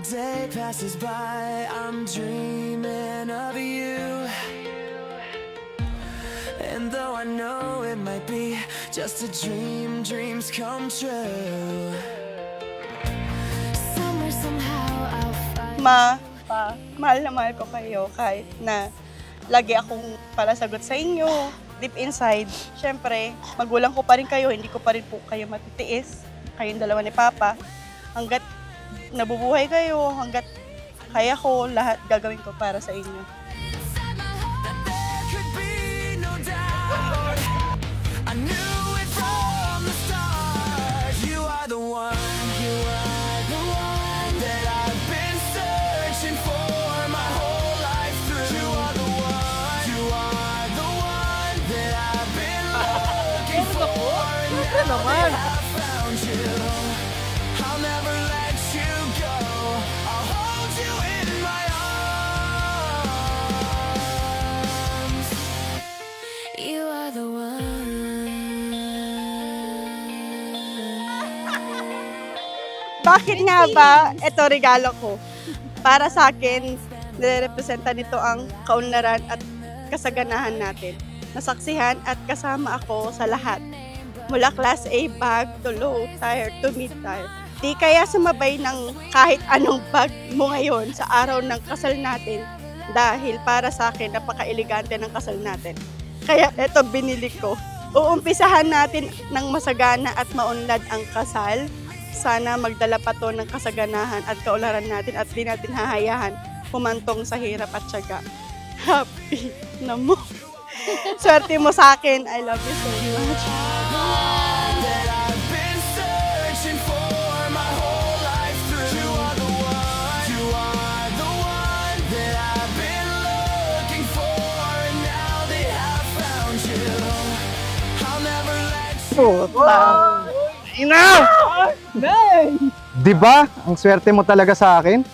day passes by, I'm dreaming of you. And though I know it might be just a dream, dreams come true. Somewhere, somehow, I'll find mahal na mahal ko kayo kahit na lagi akong palasagot sa inyo. Deep inside, syempre, magulang ko pa rin kayo, hindi ko pa rin po kayo matitiis. Kayong dalawa ni Papa. Hanggat nabubuhay kayo, hanggat kaya ko, lahat gagawin ko para sa inyo. Naman. I'll never let you go. I'll hold you in my arms. You are the one. Bakit nga ba ito regalo ko? Para sa akin, nirepresenta nito ang kaunlaran at kasaganahan natin. Nasaksihan at kasama ako sa lahat. Mula Class A bag to low tire to mid tire. Di kaya sumabay ng kahit anong bag mo ngayon sa araw ng kasal natin dahil para sa akin napaka-elegante ng kasal natin. Kaya eto binili ko. Uumpisahan natin ng masagana at maunlad ang kasal. Sana magdala pa to ng kasaganahan at kaularan natin at di natin hahayahan humantong sa hirap at tiyaga. Happy na mo. Swerte mo sa akin. I love you so much. Ina! Diba? Ang swerte mo talaga sa akin.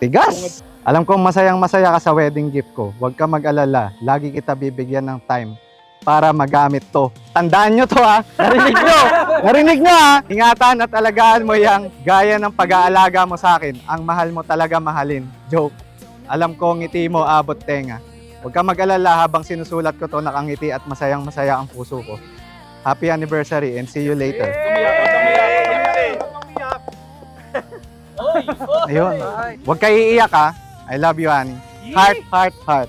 Tigas! Alam kong masayang-masaya ka sa wedding gift ko. Huwag ka mag-alala. Lagi kita bibigyan ng time para magamit to. Tandaan nyo to ha! Narinig nyo! Narinig nyo ha! Ingatan at alagaan mo yang gaya ng pag-aalaga mo sa akin. Ang mahal mo talaga mahalin. Joke. Alam ko ngiti mo abot tenga. Huwag ka mag-alala habang sinusulat ko to, nakangiti at masayang-masaya ang puso ko. Happy anniversary and see you later. Ayun. Huwag ka iiyak ha. I love you, honey. Heart, heart, heart.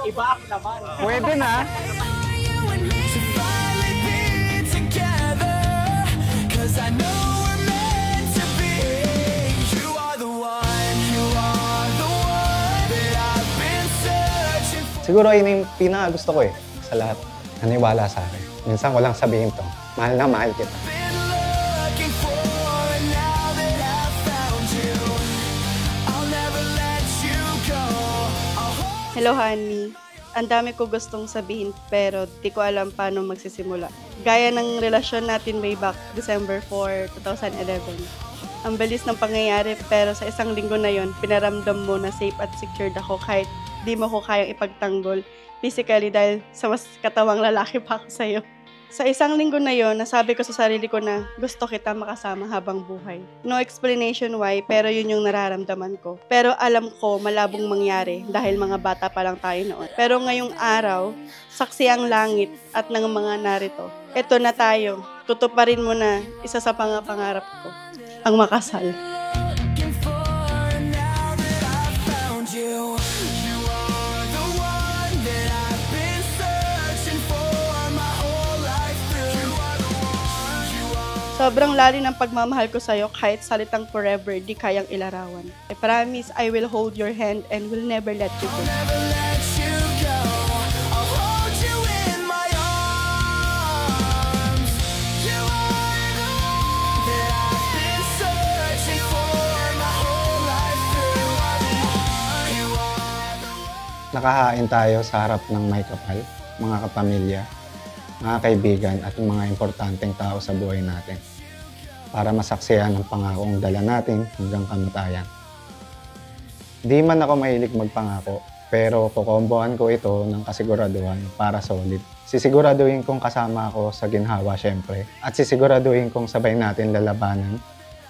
Iba ako naman. Pwede na. Siguro yun yung pinaka-gusto ko eh, sa lahat. Naniwala sa akin. Minsan ko lang sabihin to, mahal na mahal kita. Hello, honey. Ang dami ko gustong sabihin pero di ko alam paano magsisimula. Gaya ng relasyon natin way back December 4, 2011. Ang bilis ng pangyayari pero sa isang linggo na yon, pinaramdam mo na safe at secured ako kahit di mo ko kayang ipagtanggol physically dahil sa mas katawang lalaki pa ako sa'yo. Sa isang linggo na yon, nasabi ko sa sarili ko na gusto kita makasama habang buhay. No explanation why, pero yun yung nararamdaman ko. Pero alam ko malabong mangyari dahil mga bata pa lang tayo noon. Pero ngayong araw, saksi ang langit at ng mga narito. Eto na tayo, tutuparin mo na isa sa pangarap ko, ang makasal. Sobrang lalim ng pagmamahal ko sa'yo kahit salitang forever di kayang ilarawan. I promise I will hold your hand and will never let you go. Nakahain tayo sa harap ng may kapal, mga kapamilya, mga kaibigan at mga importanteng tao sa buhay natin para masaksihan ang pangakong dala natin hanggang kamatayan. Di man ako mahilig magpangako, pero kukombohan ko ito ng kasiguraduhan para solid. Sisiguraduhin kong kasama ako sa ginhawa syempre at sisiguraduhin kong sabay natin lalabanan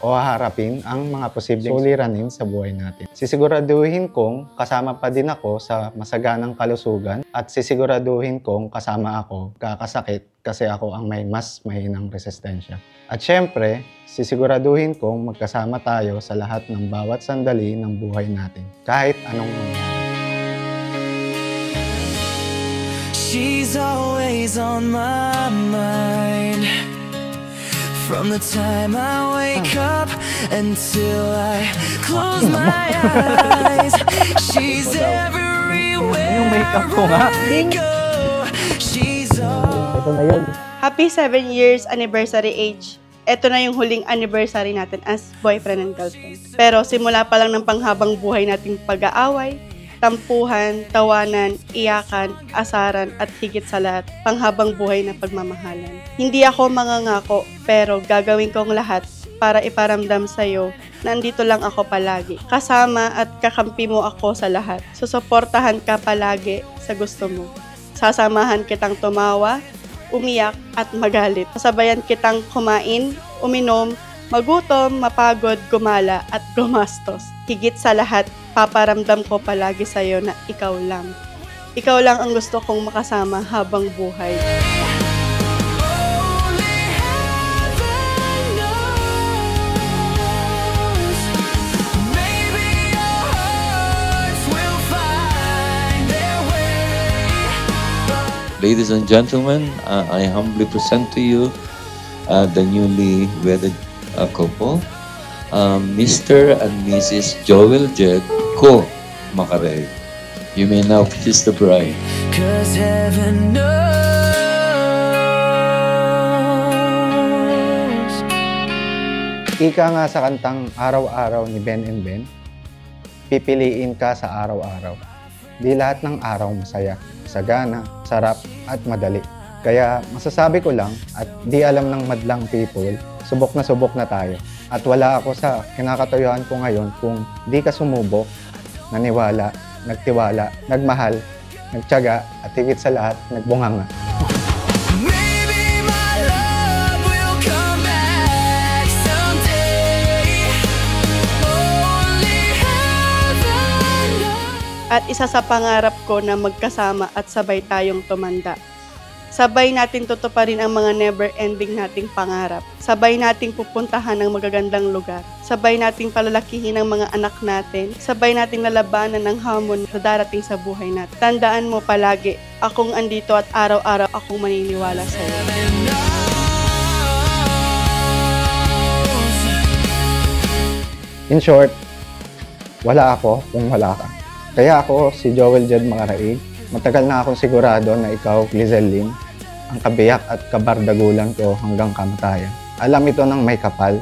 o haharapin ang mga posibleng suliranin sa buhay natin. Sisiguraduhin kong kasama pa din ako sa masaganang kalusugan at sisiguraduhin kong kasama ako kakasakit kasi ako ang may mas mahinang resistensya. At syempre, sisiguraduhin kong magkasama tayo sa lahat ng bawat sandali ng buhay natin, kahit anong mangyari. She's always on my mind. From the time I wake up until I close my eyes, she's everywhere. Yung makeup ko nga. I go. She's all. Happy 7 years anniversary age. Ito na yung huling anniversary natin as boyfriend and girlfriend. Pero simula pa lang ng panghabang buhay nating pag-aaway, tampuhan, tawanan, iyakan, asaran, at higit sa lahat, panghabang buhay na pagmamahalan. Hindi ako mangangako, pero gagawin kong lahat para iparamdam sa'yo na andito lang ako palagi. Kasama at kakampi mo ako sa lahat. Susuportahan ka palagi sa gusto mo. Sasamahan kitang tumawa, umiyak, at magalit. Sasabayan kitang kumain, uminom, magutom, mapagod, gumala, at gumastos. Higit sa lahat, paparamdam ko palagi sa'yo na ikaw lang. Ikaw lang ang gusto kong makasama habang buhay. Only heaven knows. Maybe our hearts will find their way. Ladies and gentlemen, I humbly present to you the newly wedded couple, Mr. and Mrs. Joel Jed Ko Macarey. You may now kiss the bride. 'Cause heaven knows. Ika nga sa kantang Araw-Araw ni Ben and Ben, pipiliin ka sa araw-araw. Di lahat ng araw masaya, sagana, sarap, at madali. Kaya masasabi ko lang at di alam ng madlang people, subok na tayo. At wala ako sa kinakatuyuan ko ngayon kung di ka sumubok, naniwala, nagtiwala, nagmahal, nagtiyaga, at higit sa lahat, nagbunganga. Maybe my love will come back someday. Only heaven knows. At isa sa pangarap ko na magkasama at sabay tayong tumanda. Sabay natin tutuparin ang mga never-ending nating pangarap. Sabay nating pupuntahan ng magagandang lugar. Sabay nating palalakihin ang mga anak natin. Sabay nating lalabanan ng hamon na darating sa buhay natin. Tandaan mo palagi, akong andito at araw-araw akong maniniwala sa iyo. In short, wala ako kung wala ka. Kaya ako, si Joel Jed Macarey, matagal na akong sigurado na ikaw, Lizelle Lim, ang kabiyak at kabardagulan ko hanggang kamatayan. Alam ito ng may kapal,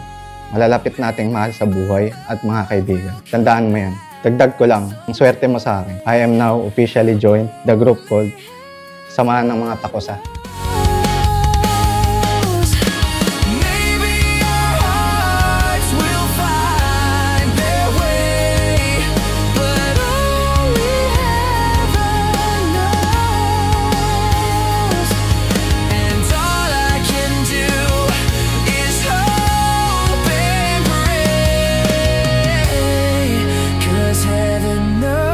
malalapit nating mahal sa buhay at mga kaibigan. Tandaan mo yan. Dagdag ko lang, ang swerte mo sa akin. I am now officially joined the group called Samahan ng Mga Takosa. Maybe our hearts will find their way, but only heaven knows. And all I can do is hope and pray, 'cause heaven knows.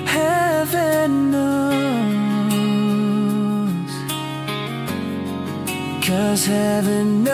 Heaven knows. 'Cause heaven